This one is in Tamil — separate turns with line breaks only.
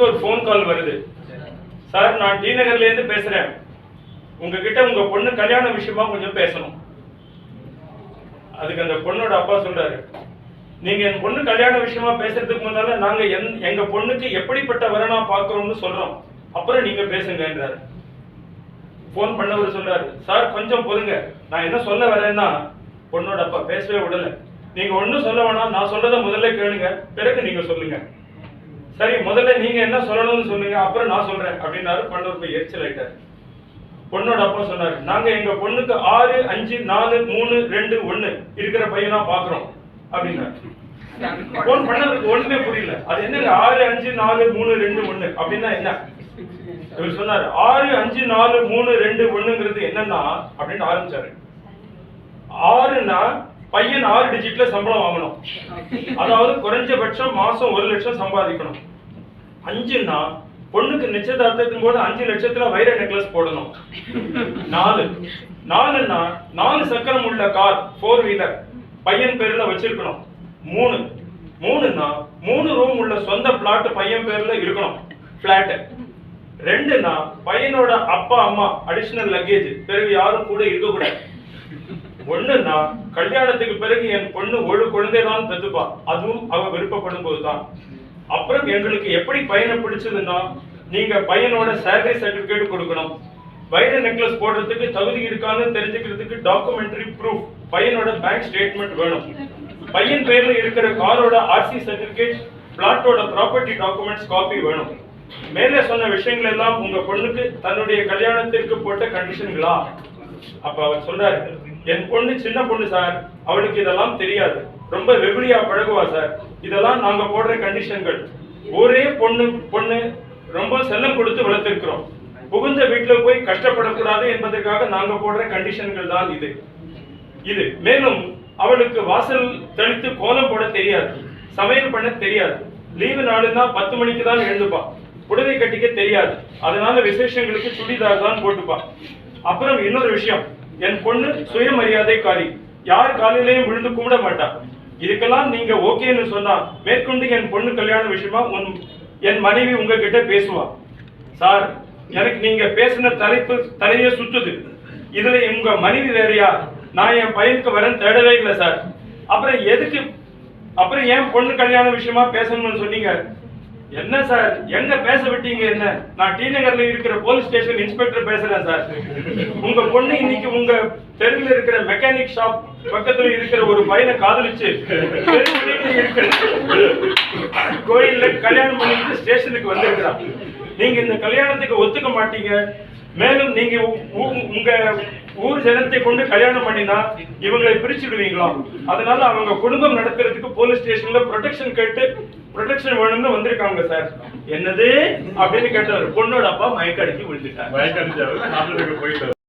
ஒரு ஃபோன் கால் வருது. சார், நான் டி நகர்ல இருந்து பேசுறேன், உங்ககிட்ட உங்க பொண்ணு கல்யாண விஷயமா கொஞ்சம் பேசணும். அதுக்கு அந்த பொண்ணோட அப்பா சொல்றாரு, நீங்க என் பொண்ணு கல்யாண விஷயமா பேசுறதுக்கு முன்னால நாங்க எங்க பொண்ணுக்கு எப்படிப்பட்ட வரனா பாக்குறோம்னு சொல்றோம், அப்புறம் நீங்க பேசுங்கன்றாரு. போன் பண்ணவர் சொல்றாரு, சார் கொஞ்சம் பொறுங்க, நான் என்ன சொல்ல வரேன்னா, பொண்ணோட அப்பா பேசவே விடல, நீங்க ஒன்னும் சொல்ல வேணாம், நான் சொல்றத முதல்ல கேளுங்க, பிறகு நீங்க சொல்லுங்க. சரி, முதல்ல நீங்க என்ன சொல்லணும்னு சொல்லுங்க, அப்புறம் நான் சொல்றேன் அப்படின்னாரு. பண்ணவர் போய் எரிச்சல் ஆயிட்டாரு. பொண்ணோட அப்பா சொன்னாரு, நாங்க எங்க பொண்ணுக்கு 6, 5, 4, 3, 2, 1 இருக்கிற பையனா பாக்குறோம் அப்படின்னா. போன் பண்ணவருக்கு ஒண்ணுமே புரியல. அது என்னங்க 6, 5, 4, 3, 2, 1 அப்படின்னா என்ன? இவர் சொன்னாரு, 6, 5, 4, 3, 2, 1ங்கிறது என்னன்னா அப்படின்னு ஆரம்பிச்சாரு. 6னா பையன் 6 டிஜிட்ல சம்பளம் வாங்கணும், அதாவது குறைஞ்சபட்சம் மாசம் 1 லட்சம் சம்பாதிக்கணும். 5னா பொண்ணுக்கு நிச்சயதார்த்தத்தின் போது 5 லட்சத்துல வைர நெக்லஸ் போடணும். 4னா 4 சக்கரம் உள்ள கார் 4 வீலர் பையன் பேர்ல வச்சிருக்கணும். 3னா 3 ரூம் உள்ள சொந்த பிளாட் பையன் பேர்ல இருக்கணும், பிளாட். 2னா பையனோட அப்பா அம்மா அடிஷனல் லக்கேஜ், பிறகு யாரும் கூட இருக்க கூடாது. 1னா கல்யாணத்துக்கு பிறகு என் பொண்ணு ஒரு குழந்தைதான் பெத்துப்பா, அதுவும் அவ விருப்பப்படும் போதுதான். அப்புறம் எங்களுக்கு எப்படி பையனை பிடிச்சதுன்னா, நீங்க பையனோட சேலரி சர்டிபிகேட் கொடுக்கணும், வைர நெக்லஸ் போடுறதுக்கு தகுதி இருக்கான்னு தெரிஞ்சுக்கிறதுக்கு டாக்குமெண்டரி ப்ரூஃப், பையனோட பேங்க் ஸ்டேட்மெண்ட் வேணும், பையன் பேர்ல இருக்கிற காரோட ஆர்சி சர்டிபிகேட், பிளாட்டோட ப்ராப்பர்ட்டி டாக்குமெண்ட்ஸ் காப்பி வேணும். மேலே சொன்ன விஷயங்கள் எல்லாம் உங்க பொண்ணுக்கு தன்னுடைய கல்யாணத்திற்கு போட்ட கண்டிஷன்களா? அப்ப அவர் சொல்றாரு, என் பொண்ணு சின்ன பொண்ணு சார், அவளுக்கு இதெல்லாம் தெரியாது, ரொம்ப வெகுளியா பழகுவா சார், இதெல்லாம் நாங்க போடுற கண்டிஷன்கள். ஒரே பொண்ணு ரொம்ப செல்லம் கொடுத்து வளர்த்திருக்கிறோம், புகுந்த வீட்டுல போய் கஷ்டப்படக்கூடாது என்பதற்காக நாங்க போடுற கண்டிஷன்கள் தான் இது. மேலும் அவளுக்கு வாசல் தெளித்து கோலம் போட தெரியாது, சமையல் பண்ண தெரியாது, லீவு நாளுன்னா 10 மணிக்கு தான் எழுந்துப்பா, புடவை கட்டிக்க தெரியாது, அதனால விசேஷங்களுக்கு சுடிதார் தான் போட்டுப்பா. அப்புறம் இன்னொரு விஷயம், என் பொண்ணு சுயமரியாதைக்காரி, யார் காலையிலையும் விழுந்து கும்பிட மாட்டா. இதுக்கெல்லாம் நீங்க ஓகேன்னு சொன்னா மேற்கொண்டு என் பொண்ணு கல்யாண விஷயமா என் மனைவி உங்ககிட்ட பேசுவா. சார், எனக்கு நீங்க பேசின தலையே சுத்துது, இதுல உங்க மனைவி வேறையா? நான் என் பையனுக்கு வரேன் தேடவே இல்லை சார். அப்புறம் ஏன் பொண்ணு கல்யாண விஷயமா பேசணும்னு சொன்னீங்க? என்ன சார், எங்க பேச விட்டீங்க? என்ன, நான் டி நகர்ல இருக்கிற போலீஸ் ஸ்டேஷன் இன்ஸ்பெக்டர் பேசுறேன் சார். உங்க பொண்ணு இன்னைக்கு உங்க தெருவில் இருக்கிற மெக்கானிக் ஷாப் பக்கத்துல இருக்கிற ஒரு பையனை காதலிச்சு இருக்கிற கோயில்ல கல்யாணம் பண்ணிட்டு ஸ்டேஷனுக்கு வந்திருக்கிறான். நீங்க இந்த கல்யாணத்துக்கு ஒத்துக்க மாட்டீங்க. மேலும் நீங்க உங்க ஊர் ஜனத்தை கொண்டு கல்யாணம் பண்ணினா இவங்களை பிரிச்சுடுவீங்களா? அதனால அவங்க குடும்பம் நடத்துறதுக்கு போலீஸ் ஸ்டேஷன்ல ப்ரொடெக்ஷன் வேணும்னு வந்திருக்காங்க சார். என்னது அப்படின்னு கேட்டாரு. பொண்ணோட அப்பா மயக்க அடிச்சு விழுந்துட்டார்.